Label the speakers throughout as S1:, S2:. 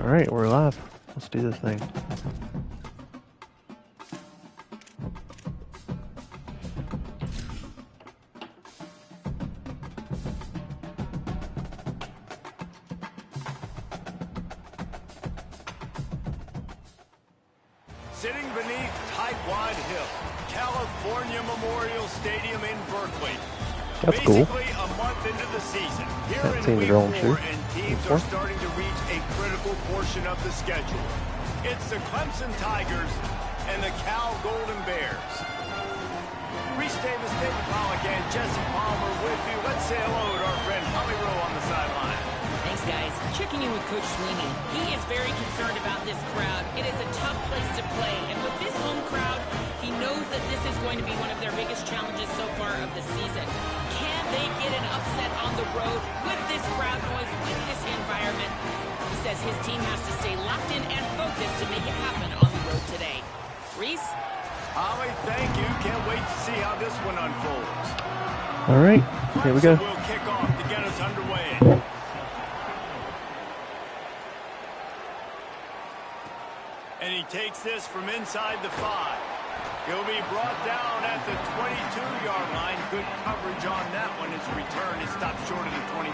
S1: Alright, we're live. Let's do this thing.
S2: Sitting beneath Tightwad Hill, California Memorial Stadium in Berkeley.
S1: That's cool.
S2: Basically a month into the season. Here in
S1: Week
S2: week 4,
S1: 4,
S2: and teams are starting to reach a critical portion of the schedule. It's the Clemson Tigers and the Cal Golden Bears. Reese Davis, David Pollock, and Jesse Palmer with you. Let's say hello to our friend Holly Rowe on the sideline.
S3: Thanks, guys. Checking in with Coach Sweeney. He is very concerned about this crowd. It is a tough place to play, and with this home crowd, he knows that this is going to be one of their biggest challenges so far of the season. Can they get an upset on the road with this crowd noise, with this environment? He says his team has to stay locked in and focused to make it happen on the road today. Reese?
S2: Holly, thank you. Can't wait to see how this one unfolds.
S1: All right, here we go.
S2: We'll kick off to get us underway. And he takes this from inside the 5. He'll be brought down at the 22-yard line. Good coverage on that one. His return is stopped short of the 25.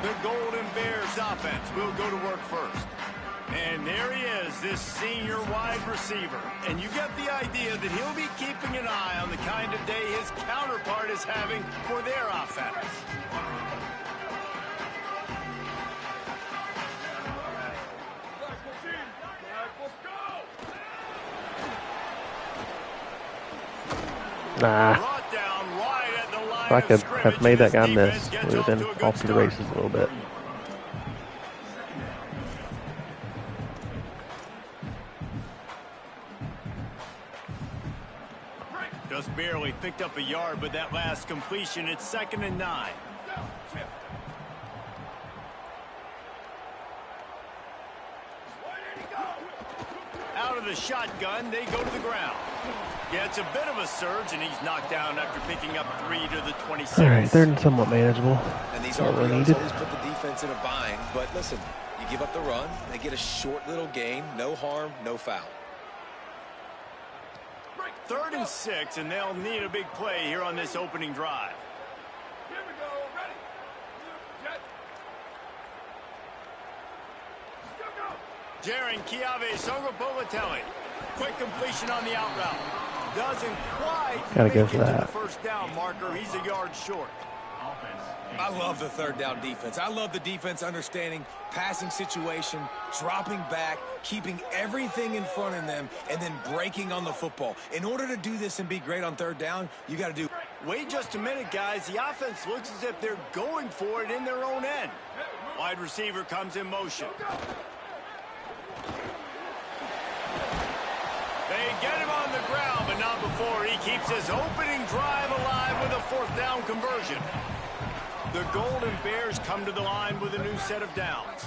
S2: The Golden Bears offense will go to work first. And there he is, this senior wide receiver. And you get the idea that he'll be keeping an eye on the kind of day his counterpart is having for their offense.
S1: Nah. If I could have made that guy miss, we would have been off to the races a little bit.
S2: Just barely picked up a yard with that last completion. It's 2nd and 9. Out of the shotgun, they go to the ground. Yeah, it's a bit of a surge, and he's knocked down after picking up 3 to the 26.
S1: All right, 3rd and somewhat manageable.
S4: And these
S1: RPOs
S4: always put the defense in a bind. But listen, you give up the run, they get a short little gain, no harm, no foul.
S2: 3rd and 6, and they'll need a big play here on this opening drive.
S5: Here we go, ready.
S2: Jaren Kiave Songopolitelli. Quick completion on the out route. Doesn't quite
S1: Gotta
S2: make
S1: go
S2: it
S1: for
S2: to
S1: that.
S2: the first down marker. He's a yard short.
S4: I love the 3rd down defense. I love the defense understanding passing situation, dropping back, keeping everything in front of them, and then breaking on the football. In order to do this and be great on 3rd down, you got to do...
S2: Wait just a minute, guys. The offense looks as if they're going for it in their own end. Wide receiver comes in motion. They get him on the ground, but not before he keeps his opening drive alive with a 4th down conversion. The Golden Bears come to the line with a new set of downs.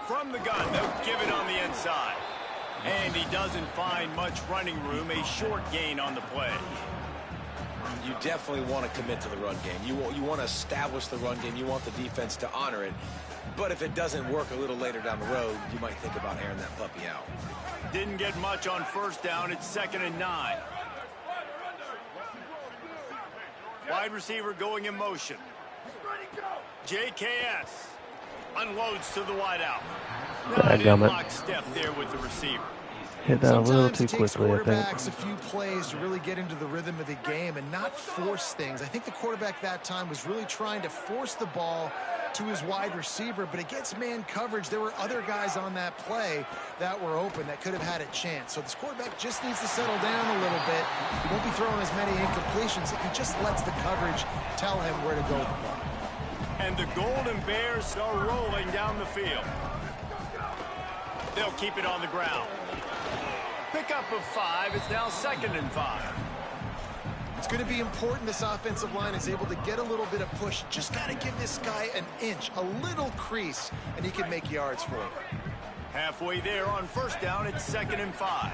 S2: From the gun, they'll give it on the inside. And he doesn't find much running room, a short gain on the play.
S4: You definitely want to commit to the run game. You want to establish the run game. You want the defense to honor it. But if it doesn't work a little later down the road, you might think about airing that puppy out.
S2: Didn't get much on 1st down. It's 2nd and 9. Wide receiver going in motion. JKS unloads to the wide out. Lockstep there with the receiver.
S1: Hit that a little too quickly, I think.
S5: Quarterbacks a few plays to really get into the rhythm of the game and not force things. I think the quarterback that time was really trying to force the ball to his wide receiver, but against man coverage, there were other guys on that play that were open that could have had a chance. So this quarterback just needs to settle down a little bit. He won't be throwing as many incompletions. He just lets the coverage tell him where to go with the ball.
S2: And the Golden Bears are rolling down the field. They'll keep it on the ground. Pickup of 5. It's now 2nd and 5.
S5: It's going to be important this offensive line is able to get a little bit of push. Just got to give this guy an inch, a little crease, and he can make yards for it.
S2: Halfway there on 1st down, it's 2nd and 5.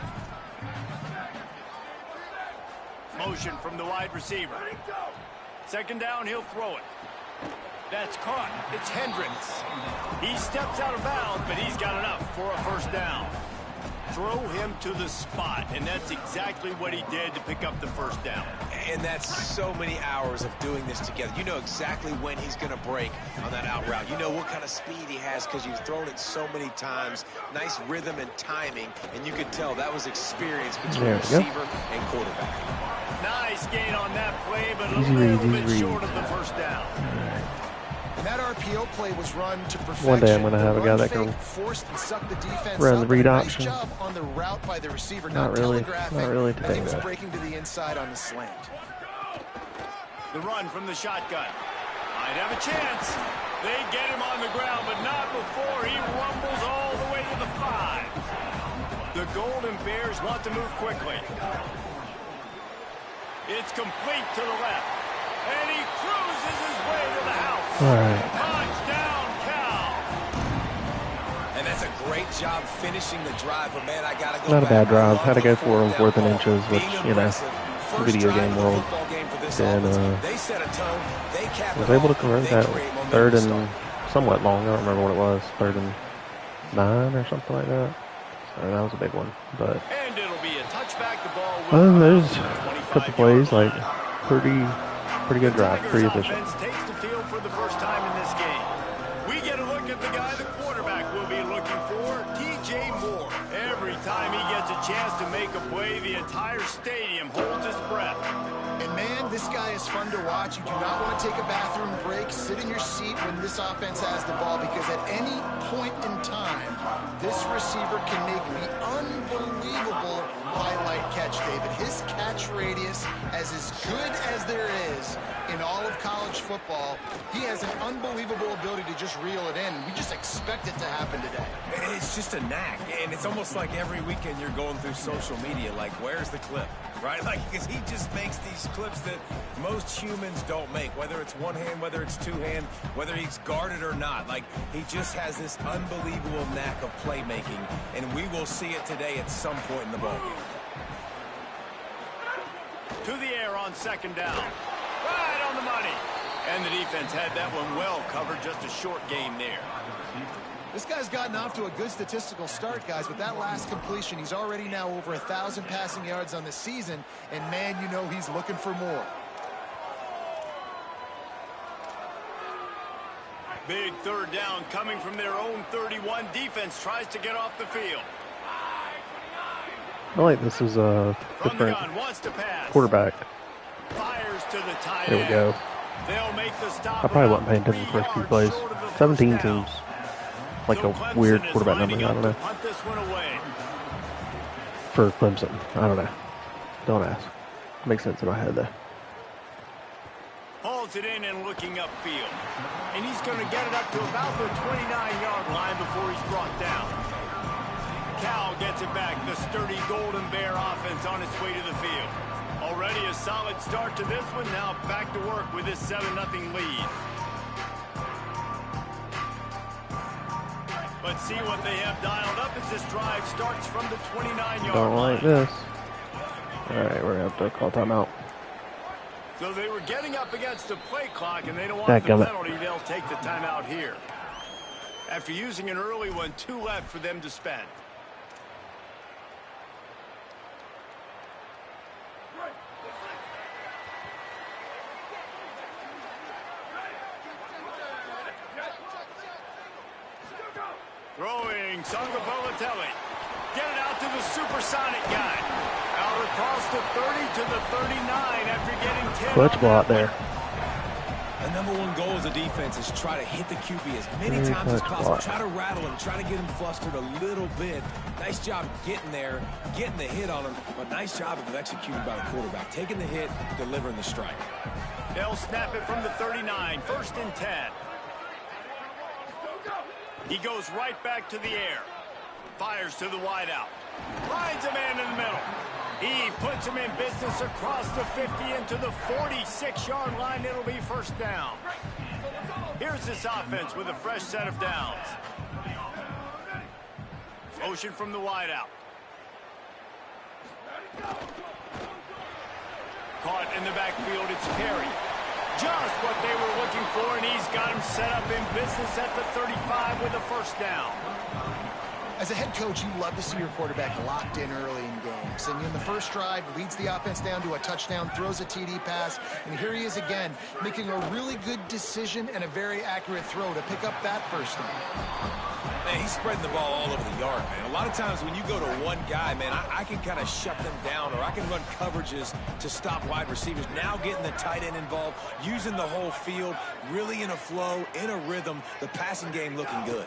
S2: Motion from the wide receiver. 2nd down, he'll throw it. That's caught. It's Hendricks. He steps out of bounds, but he's got enough for a first down. Throw him to the spot, and that's exactly what he did to pick up the first down.
S4: And that's so many hours of doing this together. You know exactly when he's going to break on that out route. You know what kind of speed he has because you've thrown it so many times. Nice rhythm and timing, and you could tell that was experience between receiver and quarterback.
S2: Nice gain on that play, but a little bit short of the first down.
S5: And that RPO play was run to perfection.
S1: One day I'm going to have a guy that can run the read option.
S5: Nice job on the route by the receiver,
S1: not really today.
S5: He was breaking to the inside on the slant.
S2: The run from the shotgun. Might have a chance. They get him on the ground, but not before he rumbles all the way to the 5. The Golden Bears want to move quickly. It's complete to the left. And he cruises his way to the house.
S1: All right.
S2: Touchdown, Cal.
S4: And that's a great job finishing the drive. But, man, I got to go
S1: Not
S4: back.
S1: a bad drive. Had to go for him 4th and inches, which, you know, video game world. And was able to convert that 3rd and somewhat long. I don't remember what it was. 3rd and 9 or something like that. So that was a big one. But
S2: and it'll be a touchback. The ball
S1: there's a couple plays, like pretty good drive, pretty efficient.
S2: Takes the field for the first time in this game. We get a look at the guy the quarterback will be looking for, TJ Moore. Every time he gets a chance to make a play, the entire stadium holds its breath.
S5: And man, this guy is fun to watch. You do not want to take a bathroom break. Sit in your seat when this offense has the ball, because at any point in time, this receiver can make the unbelievable highlight catch, David. His catch radius is as good as there is in all of college football. He has an unbelievable ability to just reel it in. We just expect it to happen today.
S4: It's just a knack, and it's almost like every weekend you're going through social media, like, where's the clip, right? Like, because he just makes these clips that most humans don't make, whether it's one hand, whether it's two hand, whether he's guarded or not. Like, he just has this unbelievable knack of playmaking, and we will see it today at some point in the ballgame.
S2: To the air on 2nd down. Right on the money. And the defense had that one well covered. Just a short gain there.
S5: This guy's gotten off to a good statistical start, guys. With that last completion, he's already now over 1,000 passing yards on the season. And, man, you know he's looking for more.
S2: Big 3rd down coming from their own 31. Defense tries to get off the field.
S1: I like this is a different quarterback.
S2: Fires to the tight
S1: There we go.
S2: They'll make the stop.
S1: I probably wasn't paying attention to the first few plays. 17 seems like a weird quarterback number. I don't know. For Clemson, I don't know. Don't ask. Makes sense in my head though.
S2: Hauls it in and looking upfield. And he's going to get it up to about the 29-yard line before he's brought down. Cal gets it back. The sturdy Golden Bear offense on its way to the field. Already a solid start to this one. Now back to work with this 7-0 lead. Let's see what they have dialed up as this drive starts from the 29-yard line.
S1: Don't like this. All right, we're going to have to call timeout.
S2: So they were getting up against the play clock, and they don't want the penalty. They'll take the timeout here. After using an early one, 2 left for them to spend. Throwing Sangapolatelli. Get it out to the supersonic guy. Out across the 30 to the 39 after getting 10.
S1: Clutch block there.
S4: The number one goal as a defense is try to hit the QB as many times as possible. Try to rattle him, try to get him flustered a little bit. Nice job getting there, getting the hit on him, but nice job of executing by the quarterback. Taking the hit, delivering the strike.
S2: They'll snap it from the 39, 1st and 10. He goes right back to the air. Fires to the wideout. Finds a man in the middle. He puts him in business across the 50 into the 46-yard line. It'll be 1st down. Here's this offense with a fresh set of downs. Motion from the wideout. Caught in the backfield. It's Perry. Just what they were looking for, and he's got him set up in business at the 35 with a first down.
S5: As a head coach, you love to see your quarterback locked in early in games. And in the first drive, leads the offense down to a touchdown, throws a TD pass, and here he is again, making a really good decision and a very accurate throw to pick up that first down.
S4: Man, he's spreading the ball all over the yard, man. A lot of times when you go to one guy, man, I can kind of shut them down, or I can run coverages to stop wide receivers. Now getting the tight end involved, using the whole field, really in a flow, in a rhythm, the passing game looking good.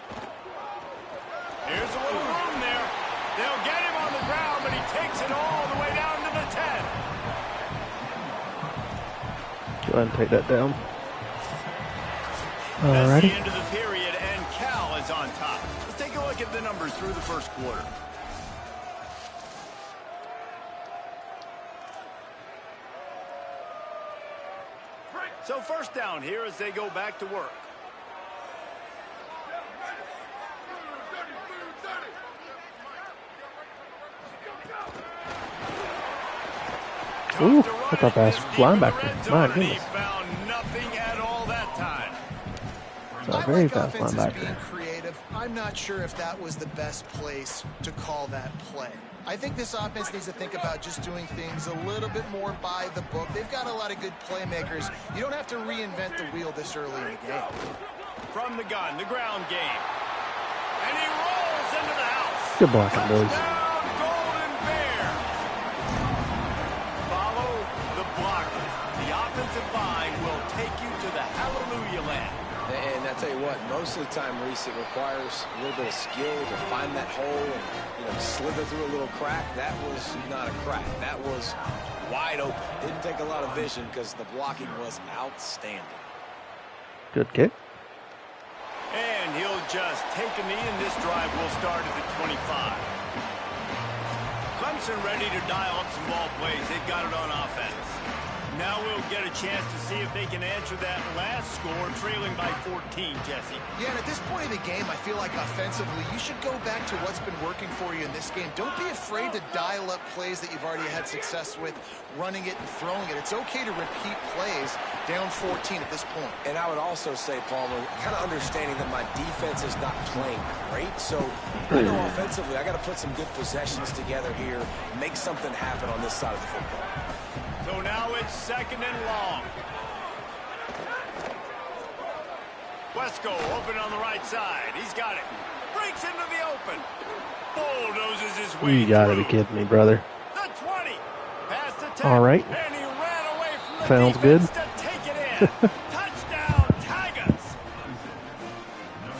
S2: Here's a little room there. They'll get him on the ground, but he takes it all the way down to the 10.
S1: Go ahead and take that down.
S2: That's the end of the period, and Cal is on top. Let's take a look at the numbers through the first quarter. So first down here as they go back to work.
S1: Ooh, I thought that was linebacker. My goodness.
S2: Found nothing at all that time.
S1: It's a very fast linebacker.
S5: Being creative. I'm not sure if that was the best place to call that play. I think this offense needs to think about just doing things a little bit more by the book. They've got a lot of good playmakers. You don't have to reinvent the wheel this early in the game.
S2: From the gun, the ground game. And he rolls into the house.
S1: Good blocking, boys.
S2: Golden Bear. Follow the blockers. The offensive line will take you to the hallelujah land.
S4: And I tell you what, most of the time, Reese, it requires a little bit of skill to find that hole and, slither through a little crack. That was not a crack. That was wide open. Didn't take a lot of vision because the blocking was outstanding.
S1: Good kick.
S2: And he'll just take a knee, and this drive will start at the 25. Clemson ready to dial up some ball plays. They've got it on offense. Now we'll get a chance to see if they can answer that last score, trailing by 14, Jesse.
S5: Yeah, and at this point in the game, I feel like offensively, you should go back to what's been working for you in this game. Don't be afraid to dial up plays that you've already had success with, running it and throwing it. It's okay to repeat plays down 14 at this point.
S4: And I would also say, Palmer, kind of understanding that my defense is not playing great. So I know offensively, I got to put some good possessions together here, make something happen on this side of the football.
S2: So now it's second and long. Wesco open on the right side. He's got it. Breaks into the open. Bulldozes his way
S1: You gotta
S2: through.
S1: be kidding me, brother.
S2: The 20. Past the 10.
S1: All right.
S2: And he ran away from the
S1: Sounds
S2: defense
S1: good.
S2: to take it in. Touchdown, Tigers.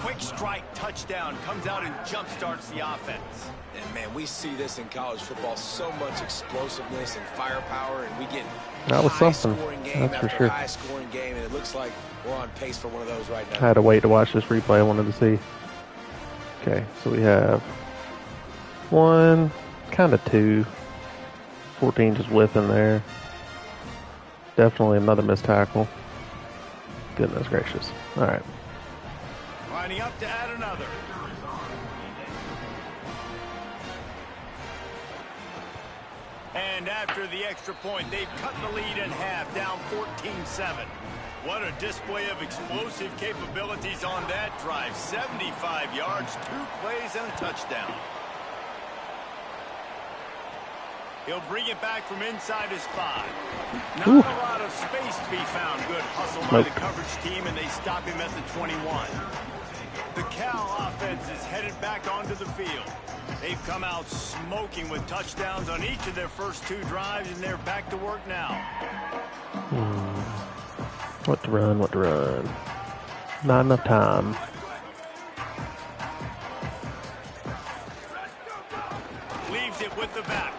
S2: Quick strike touchdown comes out and jump-starts the offense.
S4: And, man, we see this in college football, so much explosiveness and firepower, and we get
S1: That was something.
S4: high-scoring game
S1: That's
S4: after
S1: for sure.
S4: high-scoring game, and it looks like we're on pace for one of those right
S1: I
S4: now.
S1: had to wait to watch this replay. I wanted to see. Okay, so we have 1, kind of 2. 14 just whiffing there. Definitely another missed tackle. Goodness gracious. All right.
S2: Lining up to add another. And after the extra point, they've cut the lead in half, down 14-7. What a display of explosive capabilities on that drive. 75 yards, 2 plays, and a touchdown. He'll bring it back from inside his 5. Not a lot of space to be found. Good hustle by the coverage team, and they stop him at the 21. The Cal offense is headed back onto the field. They've come out smoking with touchdowns on each of their first 2 drives, and they're back to work now.
S1: What to run, what to run. Not enough time.
S2: Leaves it with the back.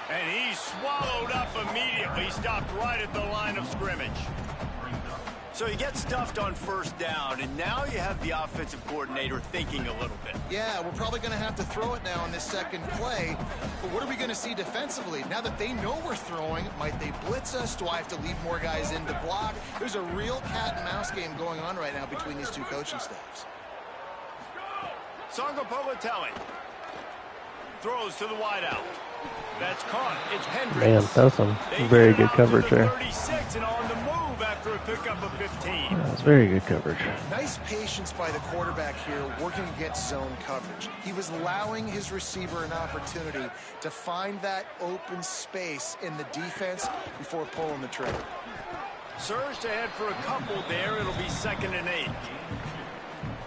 S2: And he's swallowed up immediately. Stopped right at the line of scrimmage. So he gets stuffed on first down, and now you have the offensive coordinator thinking a little bit.
S5: Yeah, we're probably going to have to throw it now on this second play. But what are we going to see defensively? Now that they know we're throwing, might they blitz us? Do I have to leave more guys in to block? There's a real cat and mouse game going on right now between these 2 coaching staffs.
S2: Songo Povatelli. Throws to the wideout. That's caught. It's Hendricks.
S1: Man, that's some very good coverage there.
S2: 36 and on the move after a pickup of 15.
S1: That's very good coverage.
S5: Nice patience by the quarterback here working against zone coverage. He was allowing his receiver an opportunity to find that open space in the defense before pulling the trigger.
S2: Surged ahead for a couple there. It'll be 2nd and 8.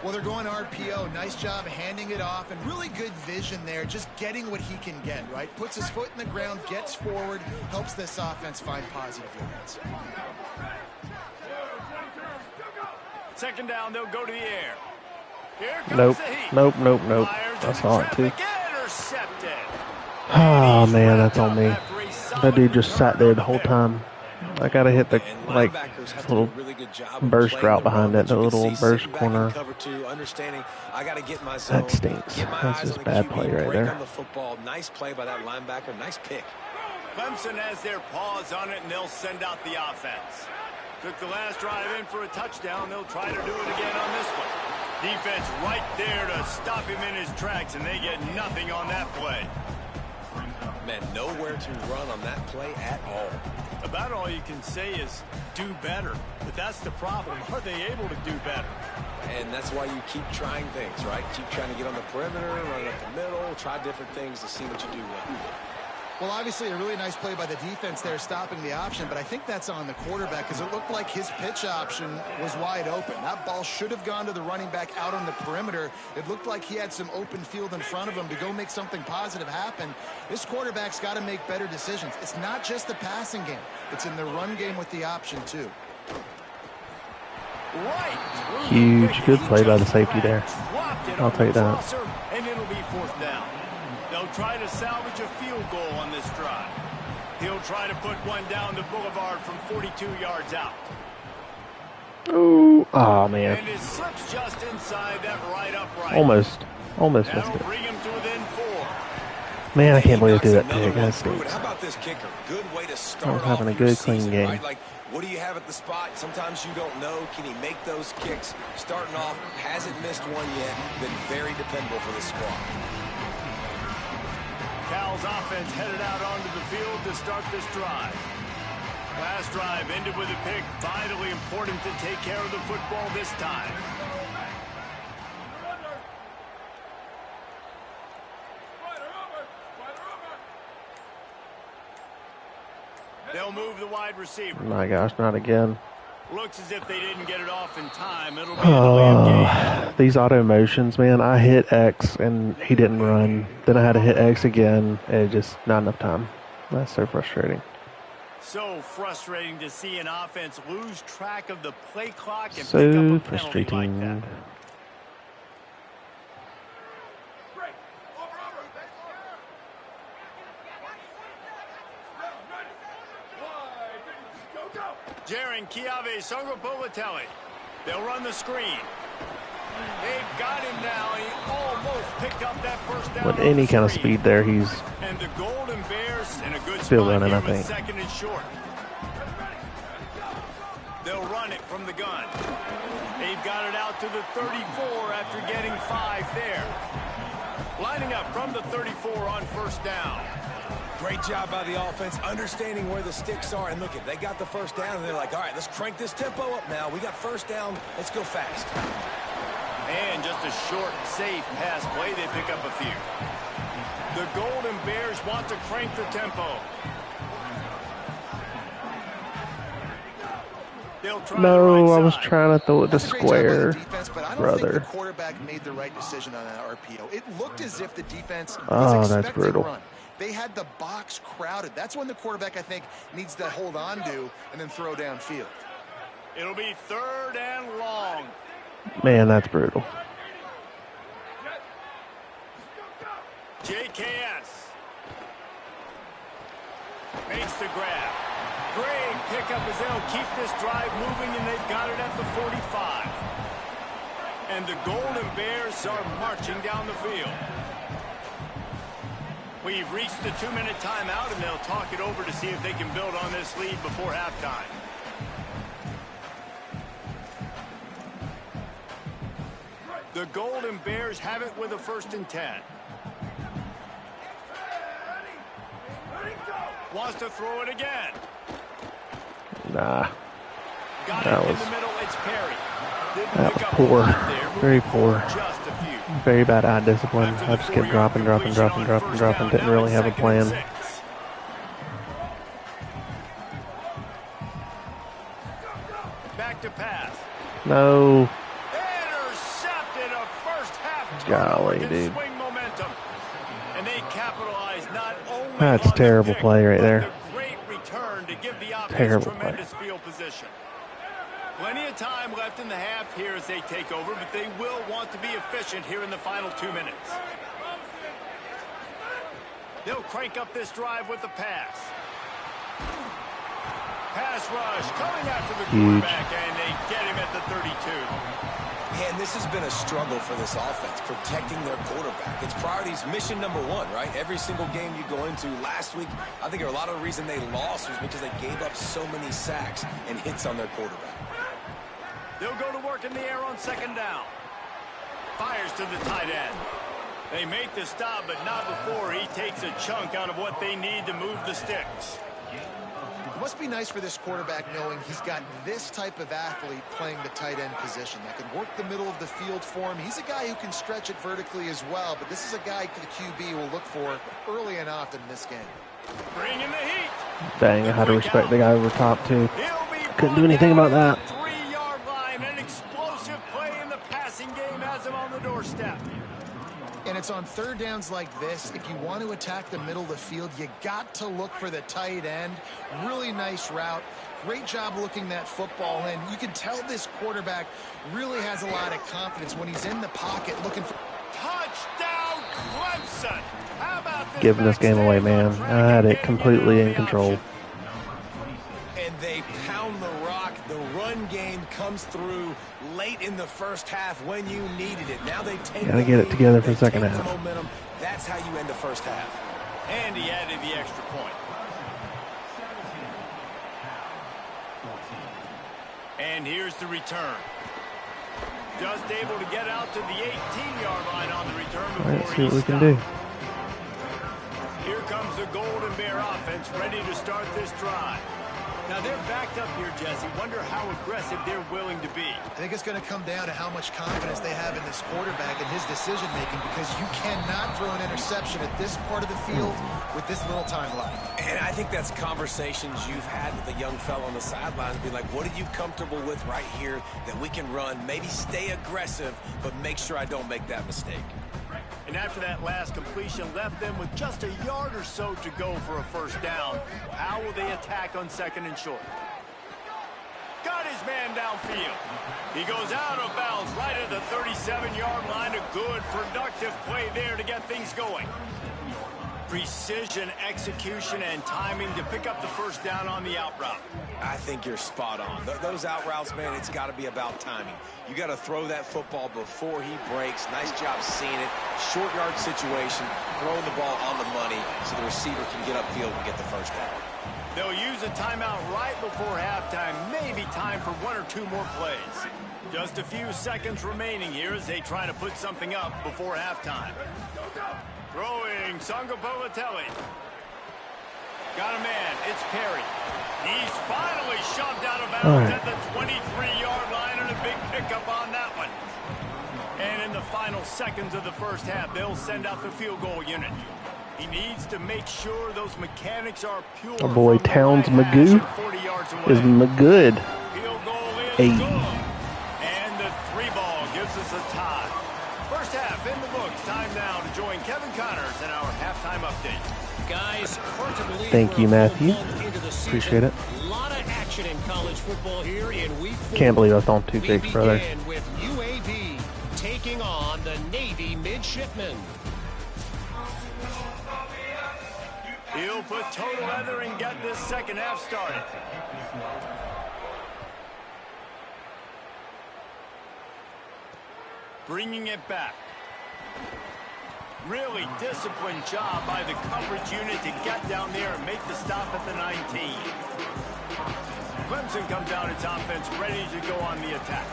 S5: Well, they're going RPO. Nice job handing it off, and really good vision there, just getting what he can get, right? Puts his foot in the ground, gets forward, helps this offense find positive yards.
S2: 2nd down, they'll go to the air. Here comes
S1: Nope.
S2: the heat.
S1: Nope.
S2: Fires
S1: I saw it too.
S2: traffic, intercepted.
S1: Oh man, that's on me. That dude just sat there the whole time. I gotta hit the little burst route behind it, the little burst corner. That stinks. That's just a bad play right there.
S4: Nice play by that linebacker. Nice pick.
S2: Clemson has their paws on it, and they'll send out the offense. Took the last drive in for a touchdown. They'll try to do it again on this one. Defense right there to stop him in his tracks, and they get nothing on that play.
S4: Man, nowhere to run on that play at all.
S2: About all you can say is do better. But that's the problem. Are they able to do better?
S4: And that's why you keep trying things, right? Keep trying to get on the perimeter, run up the middle, try different things to see what you do well.
S5: Well, obviously a really nice play by the defense there stopping the option, but I think that's on the quarterback because it looked like his pitch option was wide open. That ball should have gone to the running back out on the perimeter. It looked like he had some open field in front of him to go make something positive happen. This quarterback's got to make better decisions. It's not just the passing game. It's in the run game with the option, too.
S2: Right.
S1: Huge, good play by the safety there. I'll take that.
S2: And it'll be 4th down. They'll try to salvage a field goal on this drive. He'll try to put one down the boulevard from 42 yards out.
S1: Ooh, oh man.
S2: And it slips just inside that right upright.
S1: Almost missed
S2: That'll
S1: it.
S2: bring him to within 4.
S1: Man, I can't believe I did that pick. That stinks.
S4: How about this kicker? Good way to
S1: I
S4: start
S1: was having
S4: off
S1: a
S4: your
S1: good, clean
S4: season,
S1: game.
S4: right? Like, what do you have at the spot? Sometimes you don't know. Can he make those kicks? Starting off, hasn't missed one yet. Been very dependable for the squad.
S2: Cal's offense headed out onto the field to start this drive. Last drive ended with a pick. Vitally important to take care of the football this time. They'll move the wide receiver.
S1: My gosh, not again.
S2: Looks as if they didn't get it off in time. It'll be a delay of game.
S1: These auto motions, man. I hit X and he didn't run. Then I had to hit X again and just not enough time. That's so frustrating.
S2: So frustrating to see an offense lose track of the play clock and pick
S1: So
S2: up a penalty
S1: frustrating.
S2: like that. Jaron Chiave Songopolitelli. They'll run the screen. They've got him now. He almost picked up that first down.
S1: With any kind of speed there, he's
S2: And the Golden Bears in a good
S1: still
S2: spot
S1: running,
S2: here
S1: I think.
S2: with 2nd and short. They'll run it from the gun. They've got it out to the 34 after getting 5 there. Lining up from the 34 on 1st down.
S4: Great job by the offense, understanding where the sticks are. And look, they got the 1st down, and they're like, all right, let's crank this tempo up now. We got 1st down. Let's go fast.
S2: And just a short, safe pass play. They pick up a few. The Golden Bears want to crank the tempo.
S1: No, I was trying to throw it to
S5: That's a great job by
S1: square,
S5: the defense, but I don't
S1: brother.
S5: think the quarterback made the right decision on that RPO. It looked as if the defense
S1: Oh,
S5: was
S1: that's
S5: expecting
S1: brutal.
S5: run. They had the box crowded. That's when the quarterback, I think, needs to hold on to and then throw downfield.
S2: It'll be 3rd and long.
S1: Man, that's brutal.
S2: JKS makes the grab. Great pickup as they'll keep this drive moving, and they've got it at the 45. And the Golden Bears are marching down the field. We've reached the 2-minute timeout, and they'll talk it over to see if they can build on this lead before halftime. The Golden Bears have it with a 1st and 10. Wants to throw it again.
S1: Nah.
S2: Got
S1: That
S2: it in
S1: was-
S2: the middle. It's Perry. Didn't
S1: That
S2: pick
S1: was
S2: up a
S1: poor.
S2: lot there,
S1: Very
S2: moving forward
S1: poor.
S2: just a few.
S1: Very bad eye discipline.
S2: After
S1: I
S2: the
S1: just kept
S2: 4-yard
S1: dropping.
S2: completion on first down,
S1: Didn't
S2: now
S1: really
S2: it's
S1: have a
S2: 2nd and
S1: plan.
S2: 6. Back to pass.
S1: No.
S2: Intercepted, a first half
S1: Golly,
S2: turnover can
S1: dude.
S2: swing momentum. And they capitalize not only
S1: That's
S2: on the
S1: terrible
S2: pick,
S1: play right
S2: but
S1: there.
S2: the great return to give the offense
S1: Terrible play.
S2: tremendous field position. Plenty of time left in the half here as they take over, but they will want to be efficient here in the final 2 minutes. They'll crank up this drive with the pass. Pass rush coming after the
S1: Huge.
S2: quarterback, and they get him at the 32.
S4: Man, this has been a struggle for this offense, protecting their quarterback. It's priorities, mission number one, right? Every single game you go into. Last week, I think a lot of the reason they lost was because they gave up so many sacks and hits on their quarterback.
S2: They'll go to work in the air on 2nd down. Fires to the tight end. They make the stop, but not before he takes a chunk out of what they need to move the sticks.
S5: It must be nice for this quarterback knowing he's got this type of athlete playing the tight end position that can work the middle of the field for him. He's a guy who can stretch it vertically as well, but this is a guy the QB will look for early and often in this game.
S2: Bring in the heat.
S1: Dang, I had to respect the guy over top, too.
S2: He'll be
S1: Couldn't do anything about that.
S2: 3-yard line. An explosive play in the passing game has him on the doorstep.
S5: And it's on 3rd downs like this. If you want to attack the middle of the field, you got to look for the tight end. Really nice route. Great job looking that football in. You can tell this quarterback really has a lot of confidence when he's in the pocket looking for...
S2: Touchdown, Clemson. How about this?
S1: Giving this game away, man. I had it completely in control.
S4: And they pound the rock. The run game comes through late in the first half when you needed it. Now they take
S1: Gotta
S4: the
S1: get it
S4: lead.
S1: together for
S4: They
S1: the second
S4: take
S1: half.
S4: the momentum. That's how you end the first half.
S2: And he added the extra point. And here's the return. Just able to get out to the 18-yard line on the return
S1: All
S2: before
S1: right, see what
S2: he
S1: we can do.
S2: stopped. Here comes the Golden Bear offense ready to start this drive. Now they're backed up here, Jesse. Wonder how aggressive they're willing to be.
S5: I think it's going to come down to how much confidence they have in this quarterback and his decision-making, because you cannot throw an interception at this part of the field with this little time left.
S4: And I think that's conversations you've had with a young fellow on the sidelines, be like, what are you comfortable with right here that we can run, maybe stay aggressive, but make sure I don't make that mistake.
S2: And after that last completion, left them with just a yard or so to go for a first down. How will they attack on 2nd and short? Got his man downfield. He goes out of bounds right at the 37-yard line. A good, productive play there to get things going. Precision, execution, and timing to pick up the first down on the out route.
S4: I think you're spot on. Those out routes, man, it's got to be about timing. You got to throw that football before he breaks. Nice job seeing it. Short yard situation, throwing the ball on the money so the receiver can get upfield and get the first down.
S2: They'll use a timeout right before halftime. Maybe time for 1 or 2 more plays. Just a few seconds remaining here as they try to put something up before halftime. Throwing Sangapolitelli. Got a man. It's Perry. He's finally shoved out of bounds at the 23-yard line, and a big pickup on that one. And in the final seconds of the first half, they'll send out the field goal unit. He needs to make sure those mechanics are pure.
S1: Our boy
S2: from the
S1: Towns
S2: right hash
S1: Magoo
S2: and 40 yards away.
S1: is good.
S2: Field goal is
S1: Hey.
S2: good. And the 3-ball gives us a tie. First half in the books. Time now to join Kevin Connors in our halftime update.
S6: Guys, hard to believe
S1: Thank you,
S6: we're a
S1: Matthew.
S6: full month into the season.
S1: Appreciate it.
S6: A lot of action in college football here in week 4.
S1: Can't believe I was throwing 2
S6: We
S1: picks, brother.
S6: begin with UAB taking on the Navy midshipmen.
S2: He'll put total leather and get this second half started. Bringing it back. Really disciplined job by the coverage unit to get down there and make the stop at the 19. Clemson comes out its offense ready to go on the attack.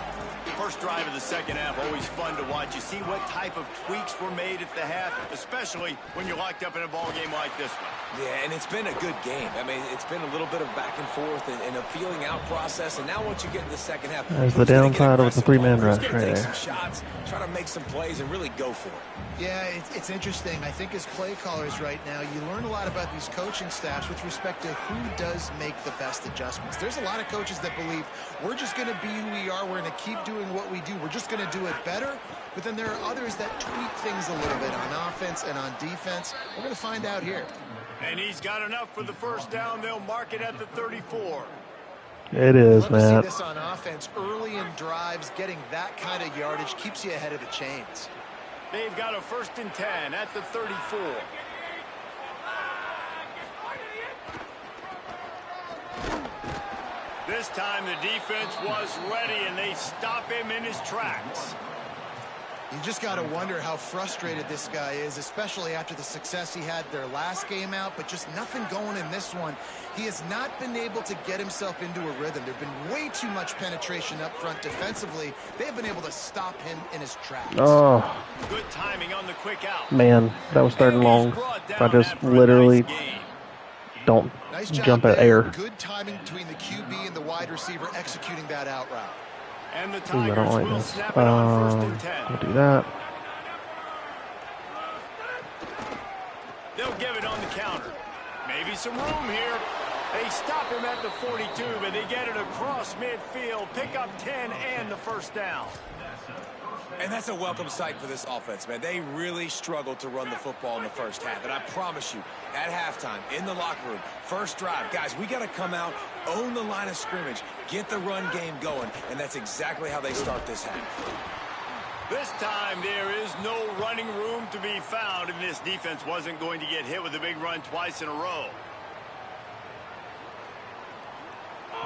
S2: First drive of the second half, always fun to watch. You see what type of tweaks were made at the half, especially when you're locked up in a ball game like this one.
S4: Yeah, and it's been a good game. I mean, it's been a little bit of back and forth and a feeling out process. And now once you get in the second half,
S1: there's the downside of the three-man rush right
S4: take
S1: there.
S4: some shots, try to make some plays, and really go for it.
S5: Yeah, it's interesting. I think as play callers right now, you learn a lot about these coaching staffs with respect to who does make the best adjustments. There's a lot of coaches that believe we're just going to be who we are. We're going to keep doing what we do. We're just going to do it better. But then there are others that tweak things a little bit on offense and on defense. We're going to find out here.
S2: And he's got enough for the first down. They'll mark it at the 34.
S1: It is,
S5: Love
S1: man.
S5: to see this on offense. Early in drives, getting that kind of yardage keeps you ahead of the chains.
S2: They've got a 1st and 10 at the 34. This time the defense was ready, and they stop him in his tracks.
S5: You just got to wonder how frustrated this guy is, especially after the success he had their last game out, but just nothing going in this one. He has not been able to get himself into a rhythm. There's been way too much penetration up front defensively. They've been able to stop him in his tracks.
S1: Oh,
S2: Good timing on the quick out.
S1: man, that was starting long. I just literally don't
S5: Nice job
S1: jump at
S5: there.
S1: air.
S5: Good timing between the QB and the wide receiver executing that out route.
S2: And the
S1: Ooh, I
S2: Tigers
S1: don't like
S2: will
S1: this.
S2: snap it on 1st and 10.
S1: I'll do that.
S2: They'll give it on the counter. Maybe some room here. They stop him at the 42, but they get it across midfield. Pick up 10 and the first down.
S4: And that's a welcome sight for this offense, man. They really struggled to run the football in the first half. And I promise you, at halftime, in the locker room, first drive, guys, we got to come out, own the line of scrimmage, get the run game going, and that's exactly how they start this half.
S2: This time there is no running room to be found, and this defense wasn't going to get hit with a big run twice in a row.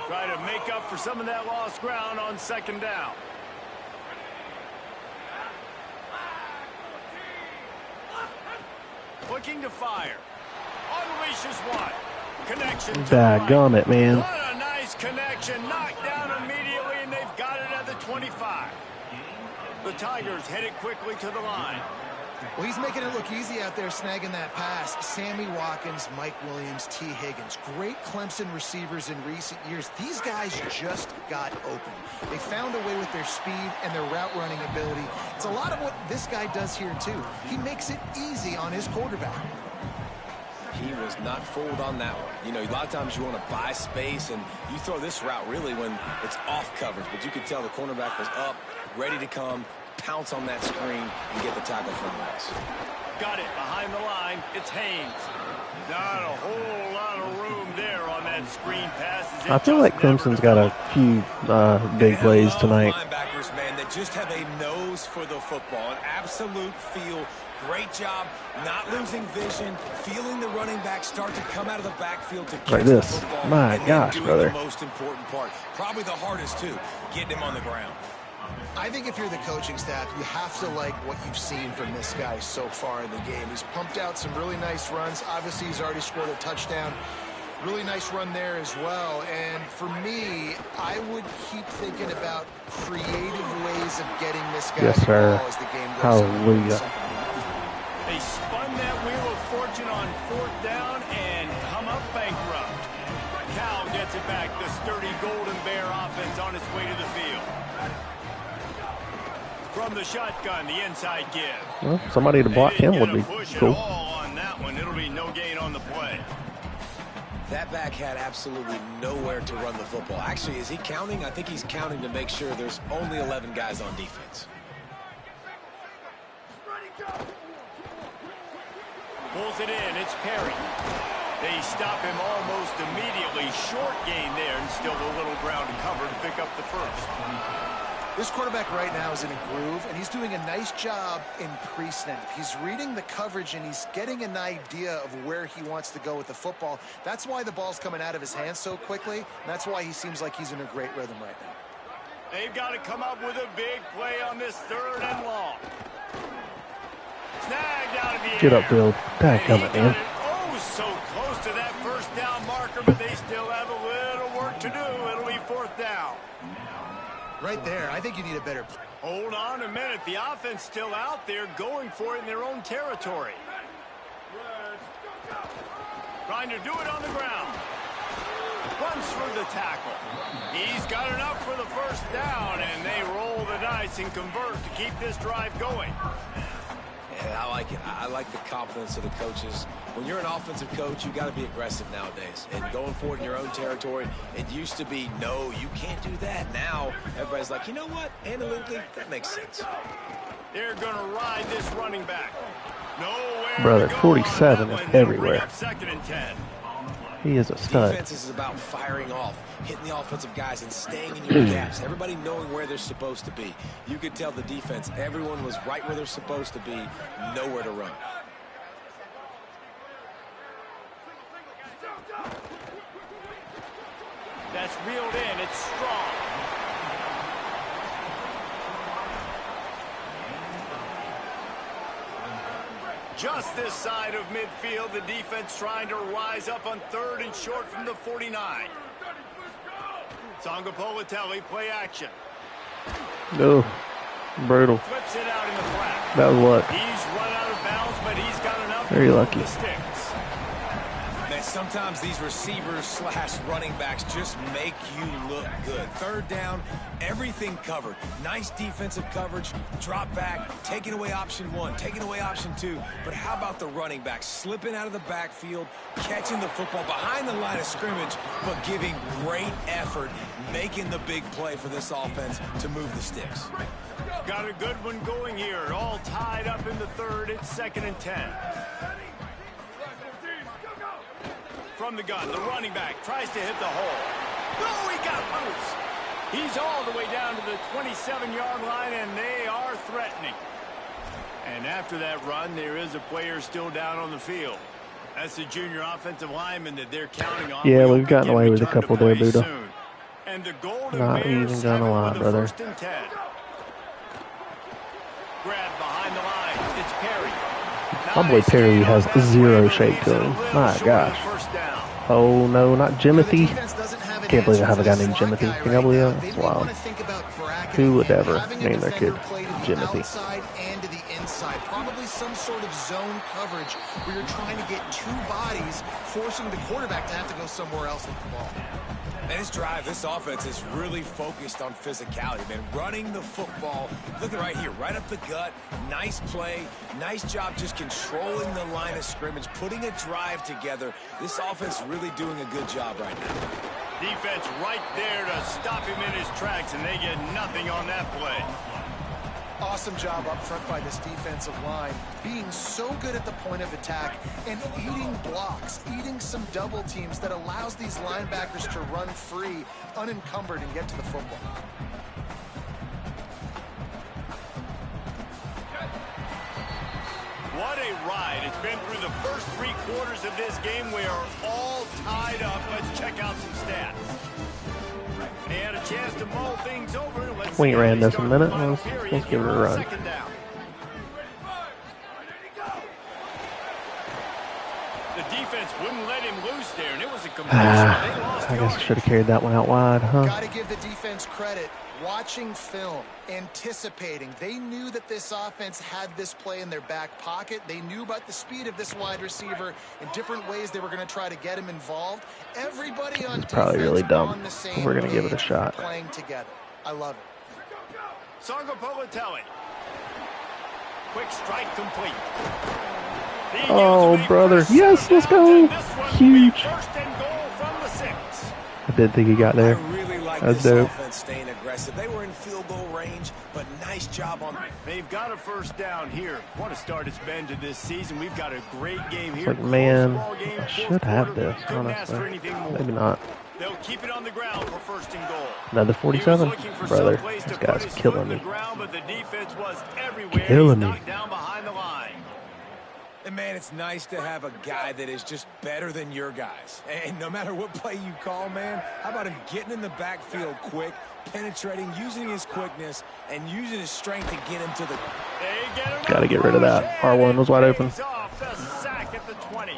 S2: Try to make up for some of that lost ground on 2nd down. Looking to fire. Unleashes one. Connection to the right.
S1: Daggum it, man.
S2: What a nice connection. Knocked down immediately, and they've got it at the 25. The Tigers headed quickly to the line.
S5: Well, he's making it look easy out there snagging that pass. Sammy Watkins, Mike Williams, T. Higgins. Great Clemson receivers in recent years. These guys just got open. They found a way with their speed and their route running ability. It's a lot of what this guy does here, too. He makes it easy on his quarterback.
S4: He was not fooled on that one. You know, a lot of times you want to buy space, and you throw this route really when it's off coverage. But you could tell the cornerback was up, ready to come, pounce on that screen, and get the tackle from us.
S2: Got it behind the line. It's Haynes. Not a whole lot of room there on that screen pass.
S1: I feel like Clemson's got a few big plays tonight.
S4: Linebackers, man, that just have a nose for the football, an absolute feel. Great job not losing vision, feeling the running back start to come out of the backfield to catch
S1: Like this.
S4: the football.
S1: My
S4: and
S1: gosh,
S4: doing
S1: brother.
S4: the most important part, probably the hardest too, getting him on the ground.
S5: I think if you're the coaching staff, you have to like what you've seen from this guy so far in the game. He's pumped out some really nice runs. Obviously, he's already scored a touchdown. Really nice run there as well. And for me, I would keep thinking about creative ways of getting this guy
S1: Yes,
S5: the
S1: sir.
S5: ball as the game goes on.
S1: Hallelujah.
S2: They spun that wheel of fortune on 4th down and come up bankrupt. Cal gets it back. The sturdy Golden Bear offense on its way to the field. From the shotgun, the inside give.
S1: Well, somebody to block him would be
S2: Push
S1: cool.
S2: At all on that one. It'll be no gain on the play.
S4: That back had absolutely nowhere to run the football. Actually, is he counting? I think he's counting to make sure there's only 11 guys on defense.
S2: Pulls it in. It's Perry. They stop him almost immediately. Short gain there, and still a little ground to cover to pick up the first.
S5: This quarterback right now is in a groove, and he's doing a nice job in pre-snap. He's reading the coverage, and he's getting an idea of where he wants to go with the football. That's why the ball's coming out of his hands so quickly, and that's why he seems like he's in a great rhythm right now.
S2: They've got to come up with a big play on this 3rd and long. Snagged out of the air.
S1: Get upfield. Daggum it, man.
S2: Oh, so close to that first down marker, but they still have a little work to do. It'll be 4th down.
S5: Right there, I think you need a better play.
S2: Hold on a minute. The offense still out there going for it in their own territory. Trying to do it on the ground. Runs for the tackle. He's got enough for the first down, and they roll the dice and convert to keep this drive going.
S4: Yeah, I like it. I like the confidence of the coaches. When you're an offensive coach, you got to be aggressive nowadays. And going forward in your own territory, it used to be, no, you can't do that. Now, everybody's like, you know what? Analytically, that makes sense.
S2: They're going to ride this running back. Nowhere
S1: Brother,
S2: to go
S1: 47
S2: on
S1: is
S2: that one. They'll bring
S1: everywhere.
S2: up 2nd and 10.
S1: He is a stud.
S4: Defense is about firing off, hitting the offensive guys, and staying in your gaps. Everybody knowing where they're supposed to be. You could tell the defense, everyone was right where they're supposed to be, nowhere to run.
S2: That's reeled in. It's strong. Just this side of midfield, the defense trying to rise up on 3rd and short from the 49. Songapolatelli, play action.
S1: No. Brutal.
S2: Flips it out in the flat.
S1: That was luck.
S2: He's run out of bounds, but he's got enough
S1: Very
S2: to move
S1: lucky.
S2: the sticks.
S4: Man, sometimes these receivers slash running backs just make you look good. 3rd down, everything covered. Nice defensive coverage, drop back, taking away option 1, taking away option 2. But how about the running back slipping out of the backfield, catching the football behind the line of scrimmage, but giving great effort, making the big play for this offense to move the sticks.
S2: Got a good one going here. All tied up in the 3rd. It's 2nd and 10. From the gun, the running back tries to hit the hole. No, he got loose. He's all the way down to the 27-yard line, and they are threatening. And after that run, there is a player still down on the field. That's the junior offensive lineman that they're counting on.
S1: Yeah,
S2: We'll
S1: we've gotten
S2: begin
S1: away with a
S2: return to
S1: couple there,
S2: play
S1: Buddha.
S2: soon. And the Golden
S1: Not
S2: Bears
S1: even gonna
S2: have it
S1: lie,
S2: with the
S1: brother.
S2: 1st and 10. Grab behind the line. It's Perry.
S1: My boy Perry has zero shape to him. My gosh. Oh, no, not Jimothy. Can't believe I have a guy named Jimothy. Can you believe that? Wow. Who would ever name their kid Jimothy?
S5: And to the inside. Probably some sort of zone coverage where you're trying to get 2 bodies, forcing the quarterback to have to go somewhere else with the ball.
S4: And this drive, this offense is really focused on physicality, man. Running the football, look at right here, right up the gut. Nice play, nice job just controlling the line of scrimmage, putting a drive together. This offense really doing a good job right now.
S2: Defense right there to stop him in his tracks, and they get nothing on that play.
S5: Awesome job up front by this defensive line, being so good at the point of attack and eating blocks, eating some double teams that allows these linebackers to run free, unencumbered, and get to the football.
S2: What a ride. It's been through the first 3 quarters of this game. We are all tied up. Let's check out some stats. They had a chance to mull things over.
S1: We ain't ran this in a minute. Let's give it a run.
S2: The defense wouldn't let him loose there, and it was a completion. They lost
S1: I guess I
S2: yardage.
S1: should have carried that one out wide, huh?
S5: Got to give the defense credit. Watching film, anticipating. They knew that this offense had this play in their back pocket. They knew about the speed of this wide receiver in different ways they were going to try to get him involved. Everybody on
S1: It's probably
S5: defense
S1: really dumb.
S5: on the same
S1: We're going to give it a
S5: page,
S1: shot.
S5: playing together. I love it.
S2: Songapolatelli. Quick strike complete. He
S1: Oh,
S2: uses a
S1: brother.
S2: first
S1: Yes, let's
S2: down,
S1: go.
S2: and this one will be
S1: Huge.
S2: 1st and goal from the 6.
S1: I did think he got there.
S4: I really like
S1: That's
S4: this
S1: dope.
S4: offense staying aggressive. They were in field goal range, but nice job on.
S2: They've got a 1st down here. What a start it's been to this season. We've got a great game here.
S1: Like, man,
S2: Close ball game,
S1: I
S2: 4th
S1: should have
S2: quarter.
S1: this,
S2: Couldn't ask for
S1: honestly.
S2: anything more.
S1: Maybe not.
S2: They'll keep it on the ground for 1st and goal.
S1: Another
S2: He was
S1: 47?
S2: looking for
S1: Brother,
S2: someplace
S1: this
S2: to put
S1: guy's
S2: his foot
S1: killing
S2: in the
S1: me.
S2: ground, but the defense was everywhere.
S1: Killing
S2: He's
S1: me.
S2: knocked down behind the line.
S4: And, man, it's nice to have a guy that is just better than your guys. And no matter what play you call, man, how about him getting in the backfield quick, penetrating, using his quickness, and using his strength to get him to the...
S2: They get him
S1: Gotta
S2: up
S1: get rid of that.
S2: rush,
S1: R1 was wide
S2: and
S1: open.
S2: he's off the sack at the 20.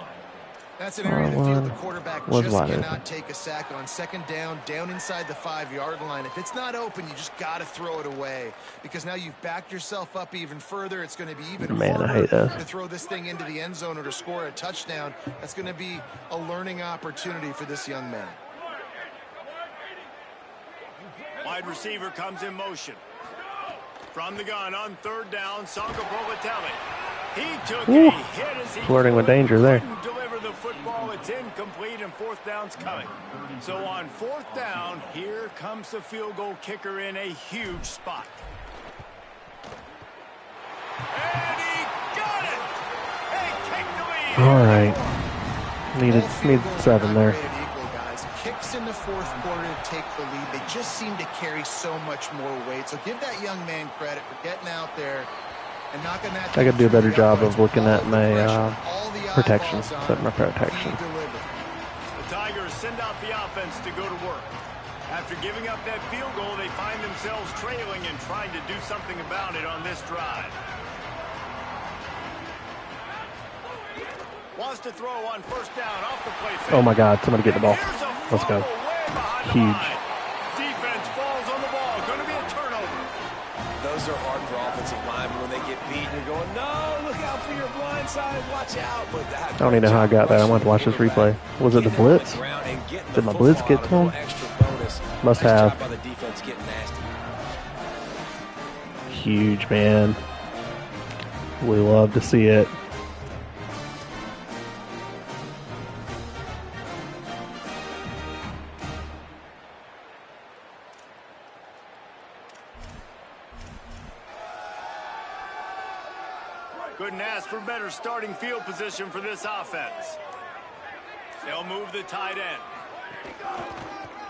S5: That's an area of the field the quarterback just
S1: wide
S5: cannot
S1: open.
S5: take a sack on. Second down, down inside the 5-yard line. If it's not open, you just got to throw it away because now you've backed yourself up even further. It's going to be even
S1: Man, I
S5: harder
S1: hate this.
S5: to throw this thing into the end zone or to score a touchdown. That's going to be a learning opportunity for this young man.
S2: Wide receiver comes in motion. From the gun on third down, Sangaprovatelli. He took a hit as he
S1: flirting with danger there.
S2: couldn't deliver the football. It's incomplete, and fourth down's coming. So on fourth down, here comes the field goal kicker in a huge spot. And he got it! They take the lead.
S1: All right. Needed 7 there.
S5: Equal, guys. Kicks in the fourth quarter to take the lead. They just seem to carry so much more weight. So give that young man credit for getting out there and knocking that.
S1: I could do a better job of looking at my protection, setting my protection.
S2: The Tigers send out the offense to go to work. After giving up that field goal, they find themselves trailing and trying to do something about it on this drive. Wants to throw on first down off the play fake.
S1: Oh my God! Somebody get the ball. Let's go. Huge.
S2: Defense falls on the ball. Going to be a turnover.
S4: Those are hard for offensive linemen when they get beat. You're going, no, look out for your blind side. Watch out. But
S1: I don't even know how I got that. I want to watch this replay. Was it the blitz? Did my blitz get to him? Must have. Huge, man. We love to see it.
S2: Couldn't ask for better starting field position for this offense. They'll move the tight end.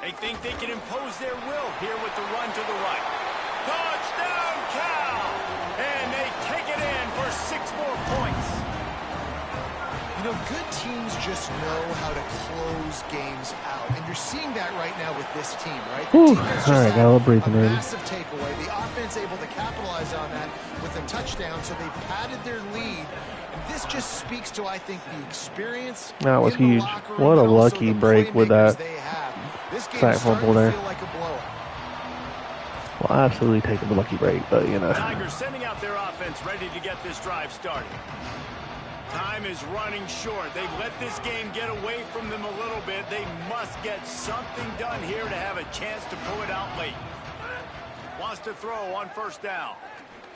S2: They think they can impose their will here with the run to the right. Touchdown, Cal! And they take it in for 6 more points.
S5: You know, good teams just know how to close games out. And you're seeing that right now with this team, right? The defense just
S1: All right, got a little breathing room.
S5: massive takeaway. The offense able to capitalize on that with a touchdown, so they padded their lead. And this just speaks to, I think, the experience.
S1: That was
S5: in the
S1: huge.
S5: locker room,
S1: What a
S5: but also
S1: lucky
S5: the
S1: break with
S5: playmakers
S1: that
S5: they have. This game
S1: sack
S5: is starting
S1: fumble
S5: to
S1: there.
S5: feel like a blowout.
S1: Well, I absolutely take a lucky break, but you know.
S2: Tigers sending out their offense ready to get this drive started. Time is running short. They've let this game get away from them a little bit. They must get something done here to have a chance to pull it out late. Wants to throw on first down.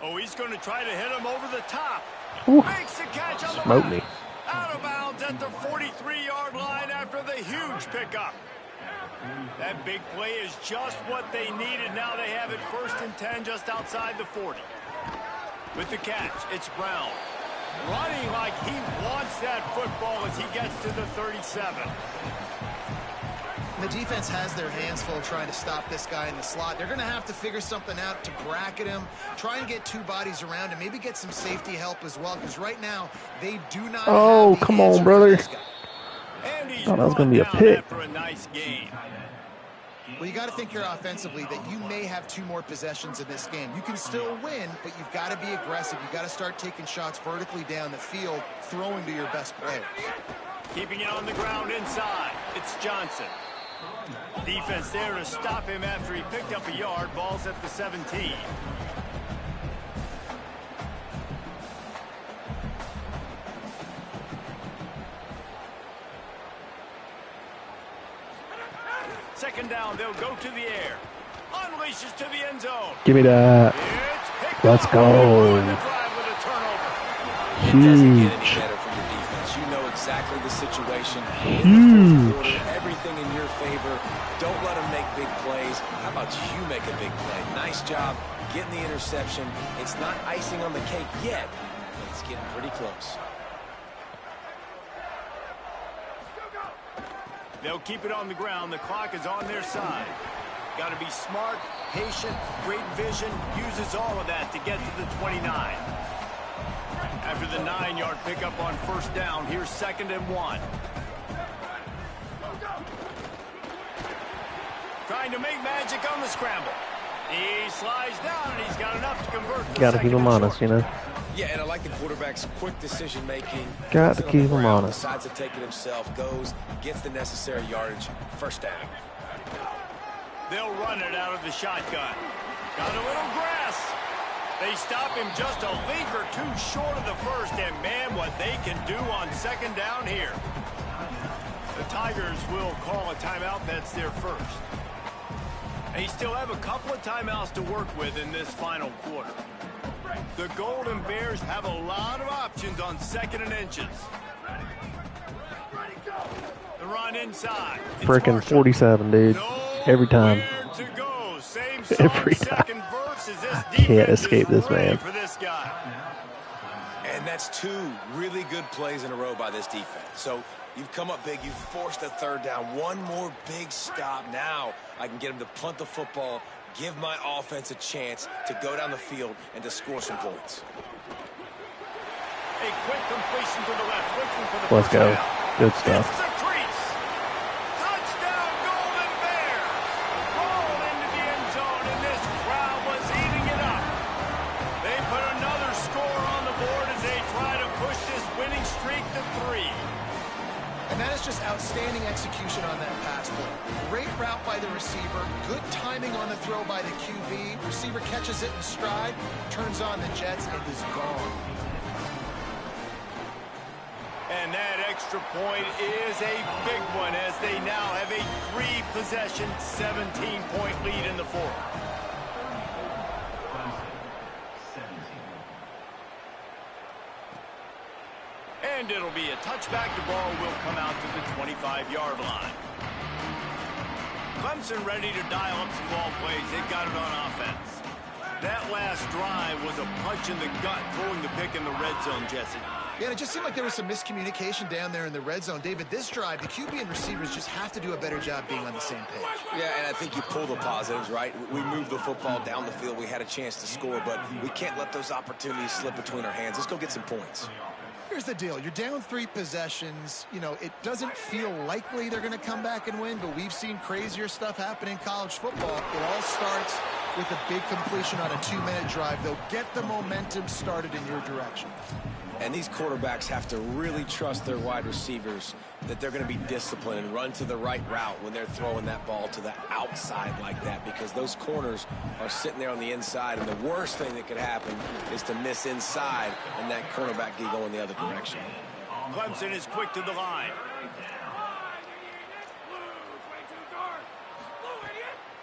S2: Oh, he's going to try to hit him over the top.
S1: Ooh,
S2: Makes the catch on the
S1: smoked
S2: left.
S1: me.
S2: Out of bounds at the 43-yard line after the huge pickup. That big play is just what they needed. Now they have it 1st and 10 just outside the 40. With the catch, it's Brown. Running like he wants that football as he gets to the 37.
S5: The defense has their hands full trying to stop this guy in the slot. They're going to have to figure something out to bracket him, try and get 2 bodies around him, maybe get some safety help as well, because right now they do not
S1: Oh,
S5: have the
S1: come
S5: answer
S1: on,
S5: for
S1: brother.
S5: this guy.
S2: And he's
S1: Thought that was gonna
S2: brought
S1: be a
S2: down
S1: pick.
S2: after a nice game.
S5: Well, you got to think here offensively that you may have 2 more possessions in this game. You can still win, but you've got to be aggressive. You've got to start taking shots vertically down the field, throwing to your best players.
S2: Keeping it on the ground inside. It's Johnson. Defense there to stop him after he picked up a yard. Ball's at the 17. Second down, they'll go to the air. Unleashes to the end zone.
S1: Give me that.
S2: It's picked
S1: Let's
S2: up.
S1: go.
S2: On the drive with a turnover.
S4: It doesn't get any
S1: Huge.
S4: better for your defense. You know exactly the situation.
S1: Huge.
S4: In the fourth quarter, everything in your favor. Don't let them make big plays. How about you make a big play? Nice job getting the interception. It's not icing on the cake yet, but it's getting pretty close.
S2: They'll keep it on the ground. The clock is on their side. Got to be smart, patient, great vision. Uses all of that to get to the 29. After the 9-yard pickup on first down, here's 2nd and 1. Trying to make magic on the scramble. He slides down, and he's got enough to convert.
S1: Got to keep them honest, you know.
S4: Yeah, and I like the quarterback's quick decision-making.
S1: Got to keep him on it.
S4: Decides to take it himself, goes, gets the necessary yardage, first down.
S2: They'll run it out of the shotgun. Got a little grass. They stop him just a league or two short of the first, and man, what they can do on second down here. The Tigers will call a timeout. That's their first. They still have a couple of timeouts to work with in this final quarter. The Golden Bears have a lot of options on second and inches. The run inside.
S1: Freaking 47, dude. Every time.
S2: To go. Same
S1: Every
S2: second
S1: time.
S2: verse as this
S1: I can't escape this
S2: ready
S1: man.
S2: for this guy.
S4: And that's 2 really good plays in a row by this defense. So you've come up big. You've forced a third down. One more big stop. Now I can get him to punt the football, give my offense a chance to go down the field and to score some points.
S2: A quick completion to the left. Looking for the
S1: Let's
S2: first
S1: go.
S2: down.
S1: Good stuff.
S2: It's a crease. Touchdown, Golden Bears. Rolled into the end zone, and this crowd was eating it up. They put another score on the board as they try to push this winning streak to 3.
S5: And that is just outstanding execution on that pass play. Great route by the receiver. Good timing on the throw by the QB. Receiver catches it in stride, turns on the jets, and is gone.
S2: And that extra point is a big one as they now have a 3-possession, 17-point lead in the fourth. And it'll be a touchback. The ball will come out to the 25-yard line. Clemson ready to dial up some ball plays. They've got it on offense. That last drive was a punch in the gut, throwing the pick in the red zone, Jesse.
S5: Yeah, and it just seemed like there was some miscommunication down there in the red zone. David, this drive, the QB and receivers just have to do a better job being on the same page.
S4: Yeah, and I think you pull the positives, right? We moved the football down the field. We had a chance to score, but we can't let those opportunities slip between our hands. Let's go get some points.
S5: Here's the deal. You're down 3 possessions. You know, it doesn't feel likely they're going to come back and win, but we've seen crazier stuff happen in college football. It all starts with a big completion on a 2-minute drive. They'll get the momentum started in your direction.
S4: And these quarterbacks have to really trust their wide receivers that they're going to be disciplined and run to the right route when they're throwing that ball to the outside like that, because those corners are sitting there on the inside, and the worst thing that could happen is to miss inside and that cornerback get going the other direction.
S2: Clemson is quick to the line.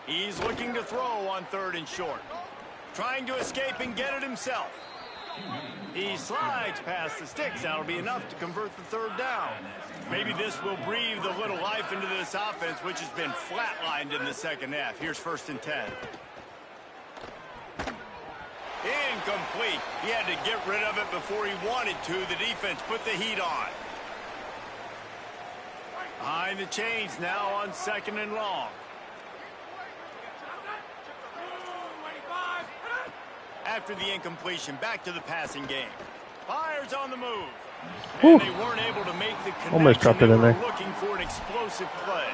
S2: He's looking to throw on 3rd and short. Trying to escape and get it himself. He slides past the sticks. That'll be enough to convert the 3rd down. Maybe this will breathe a little life into this offense, which has been flatlined in the second half. Here's 1st and 10. Incomplete. He had to get rid of it before he wanted to. The defense put the heat on. Behind the chains now on 2nd and long. After the incompletion, back to the passing game. Fires on the move. And they weren't able to make the connection.
S1: Almost dropped it in there.
S2: Looking for an explosive play.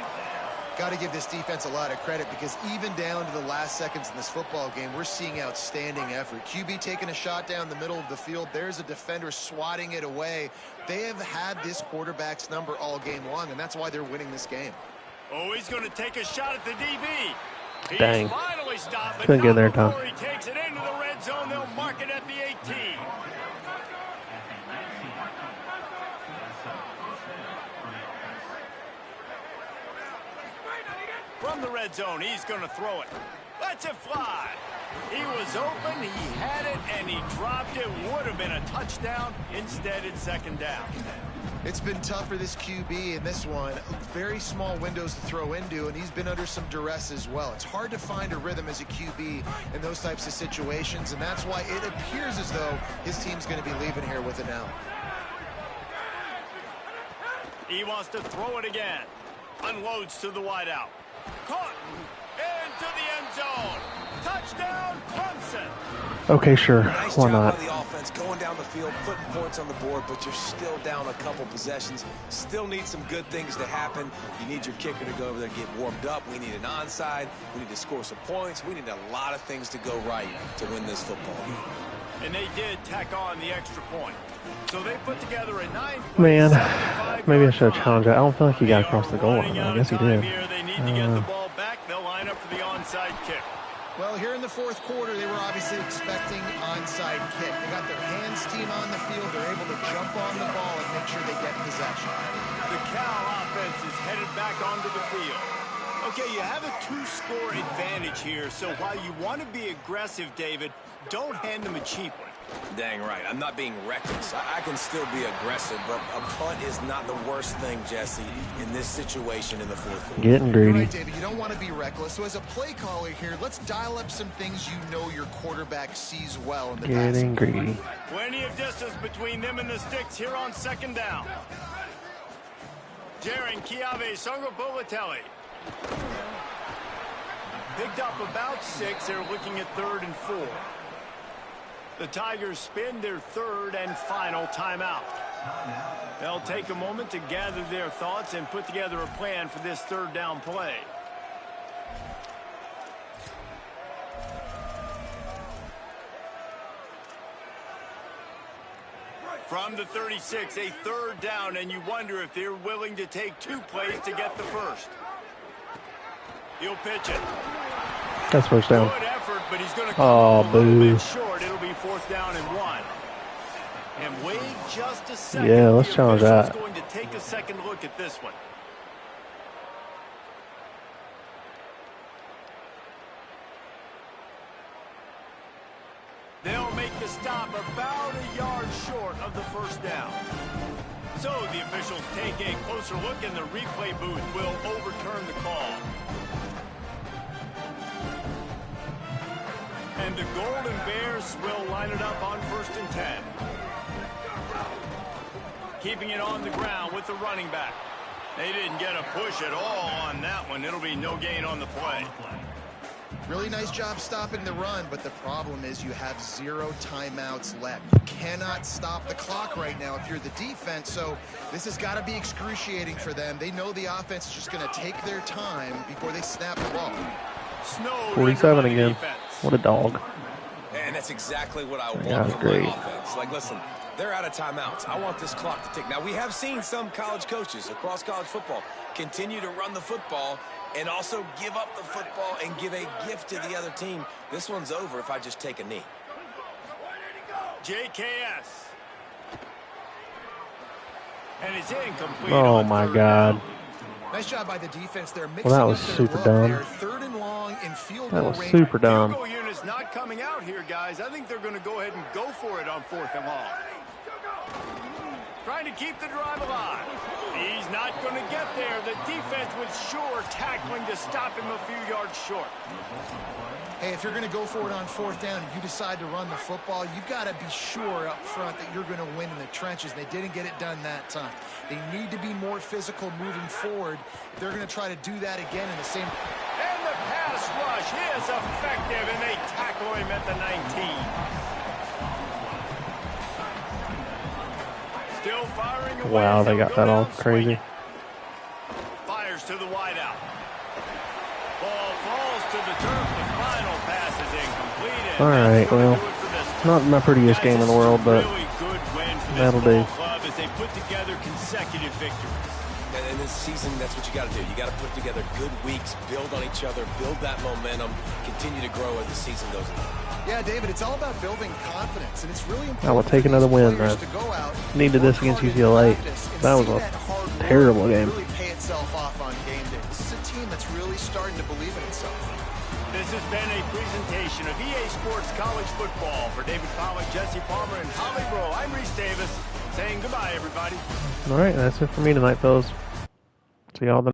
S5: Got to give this defense a lot of credit, because even down to the last seconds in this football game, we're seeing outstanding effort. QB taking a shot down the middle of the field. There's a defender swatting it away. They have had this quarterback's number all game long, and that's why they're winning this game.
S2: Oh, he's going to take a shot at the DB. He's
S1: Dang.
S2: finally stopped, but
S1: Couldn't get in there in
S2: not
S1: time.
S2: before he takes it into the red zone. They'll mark it at the 18. From the red zone, he's going to throw it. Lets it fly. He was open, he had it, and he dropped it. Would have been a touchdown. Instead, it's 2nd down.
S5: It's been tough for this QB in this one. Very small windows to throw into, and he's been under some duress as well. It's hard to find a rhythm as a QB in those types of situations, and that's why it appears as though his team's going to be leaving here with an L.
S2: He wants to throw it again. Unloads to the wideout. Caught into the end zone. Touchdown, Clemson.
S1: Okay, sure.
S4: Nice
S1: Why
S4: job
S1: not?
S4: by the offense going down the field, putting points on the board, but you're still down a couple possessions. Still need some good things to happen. You need your kicker to go over there and get warmed up. We need an onside. We need to score some points. We need a lot of things to go right to win this football game.
S2: And they did tack on the extra point. So they put together a 9
S1: Man, maybe I should have challenged that. I don't feel like he got across the goal line. I guess he did.
S2: They need to get the ball back. They'll line up for the onside kick.
S5: Well, here in the fourth quarter, they were obviously expecting onside kick. They got their hands team on the field. They're able to jump on the ball and make sure they get possession.
S2: The Cal offense is headed back onto the field. Okay, you have a 2-score advantage here, so while you want to be aggressive, David, don't hand them a cheap one.
S4: Dang right. I'm not being reckless. I can still be aggressive, but a punt is not the worst thing, Jesse, in this situation in the fourth quarter.
S1: Getting greedy.
S5: You're right, David. You don't want to be reckless. So as a play caller here, let's dial up some things you know your quarterback sees well in the
S1: Getting greedy.
S2: Plenty of distance between them and the sticks here on second down. Jaren Kiave Songopolatelli. Picked up about 6. They're looking at 3rd and 4. The Tigers spin their 3rd and final timeout. They'll take a moment to gather their thoughts and put together a plan for this 3rd down play. From the 36, a 3rd down, and you wonder if they're willing to take 2 plays to get the first. He'll pitch it.
S1: That's first down.
S2: Good effort, but he's going to come a little bit short. It'll be 4th down and 1. And wait just a second.
S1: Yeah, let's challenge that.
S2: Going to take a second look at this one. They'll make the stop about a yard short of the first down. So the officials take a closer look, and the replay booth will overturn the call. And the Golden Bears will line it up on 1st and 10. Keeping it on the ground with the running back. They didn't get a push at all on that one. It'll be no gain on the play.
S5: Really nice job stopping the run, but the problem is you have 0 timeouts left. You cannot stop the clock right now if you're the defense, so this has got to be excruciating for them. They know the offense is just going to take their time before they snap the ball.
S1: 47 again. What a dog.
S4: And that's exactly what I want from my offense. Like, listen, they're out of timeouts. I want this clock to tick. Now, we have seen some college coaches across college football continue to run the football and also give up the football and give a gift to the other team. This one's over if I just take a knee.
S2: JKS. And it's incomplete.
S1: Oh, my God.
S5: Nice job by the defense there.
S1: Well, that was super dumb.
S5: 3rd and long in field
S1: That
S5: goal
S1: was
S5: range.
S1: super dumb.
S2: Field goal unit's not coming out here, guys. I think they're going to go ahead and go for it on 4th and long. Trying to keep the drive alive. He's not going to get there. The defense was sure tackling to stop him a few yards short.
S5: Hey, if you're going to go for it on 4th down and you decide to run the football, you've got to be sure up front that you're going to win in the trenches. They didn't get it done that time. They need to be more physical moving forward. They're going to try to do that again in the same.
S2: And the pass rush is effective, and they tackle him at the 19. Still firing away.
S1: Wow, they got that all crazy.
S2: Fires to the wideout. Ball falls to the turf. The final pass is incomplete.
S1: All right, well, not my prettiest game in the world, but that'll do.
S2: Club as they put together consecutive victories.
S4: And this season, that's what you got to do. You got to put together good weeks, build on each other, build that momentum, continue to grow as the season goes on.
S5: Yeah, David, it's all about building confidence, and it's really important.
S1: I will take another win. I needed this against UCLA. That was a terrible game.
S5: Really pay itself off on game day. This is a team that's really starting to believe in itself.
S2: This has been a presentation of EA Sports College Football. For David Pollack, Jesse Palmer, and Holly Bro, I'm Reese Davis saying goodbye, everybody.
S1: All right, that's it for me tonight, fellas. See y'all the